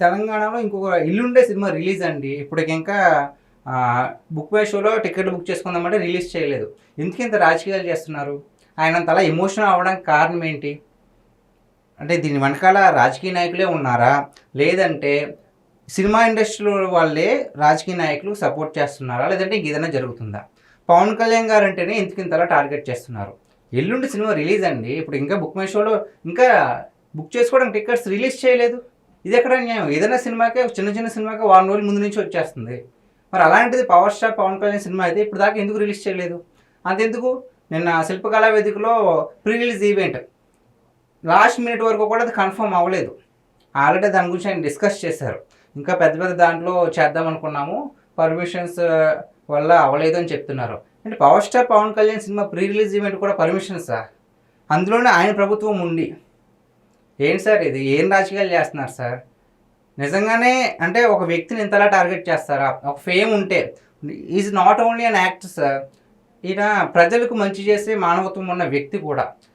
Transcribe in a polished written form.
తెలంగాణలో ఇంకొక 'ఇల్లుండే' cinema release అండి. ఇప్పటికింకా బుక్ మై షోలో టికెట్లు బుక్ చేసుకుందామంటే రిలీజ్ చేయలేదు. ఎందుకింత రాజకీయాలు చేస్తున్నారు? ఆయనంతలా ఎమోషనల్ అవ్వడానికి కారణం ఏంటి? అంటే దీని వెనకాల రాజకీయ నాయకులే ఉన్నారా? లేదంటే సినిమా ఇండస్ట్రీలో వాళ్ళే రాజకీయ నాయకులు సపోర్ట్ చేస్తున్నారా? లేదంటే ఇంకేదైనా జరుగుతుందా? పవన్ కళ్యాణ్ గారంటేనే ఎందుకింతలా టార్గెట్ చేస్తున్నారు? ఎల్లుండి సినిమా రిలీజ్ అండి. ఇప్పుడు ఇంకా బుక్ మై షోలో ఇంకా బుక్ చేసుకోవడానికి టికెట్స్ రిలీజ్ చేయలేదు. ఇదెక్కడ న్యాయం? ఏదైనా సినిమాకే చిన్న చిన్న సినిమాకే వారం రోజుల ముందు నుంచి వచ్చేస్తుంది. మరి అలాంటిది power star Pawan Kalyan cinema అయితే ఇప్పటిదాకా ఎందుకు రిలీజ్ చేయలేదు? అంతెందుకు నిన్న శిల్పకళా వేదికలో pre release event last minute వరకు కూడా అది కన్ఫర్మ్ అవ్వలేదు. ఆల్రెడీ దాని గురించి ఆయన డిస్కస్ చేశారు. ఇంకా పెద్ద పెద్ద దాంట్లో చేద్దాం అనుకున్నాము. పర్మిషన్స్ వల్ల అవ్వలేదు అని చెప్తున్నారు. అంటే power star Pawan Kalyan cinema pre release event కూడా పర్మిషన్సా? అందులోనే ఆయన ప్రభుత్వం ఉండి. ఏంటి సార్ ఇది? ఏం రాజకీయాలు చేస్తున్నారు సార్? నిజంగానే అంటే ఒక వ్యక్తిని ఇంతలా టార్గెట్ చేస్తారా? ఒక ఫేమ్ ఉంటే is not only an actor sir. ఈయన ప్రజలకు మంచి చేసే మానవత్వం ఉన్న వ్యక్తి కూడా.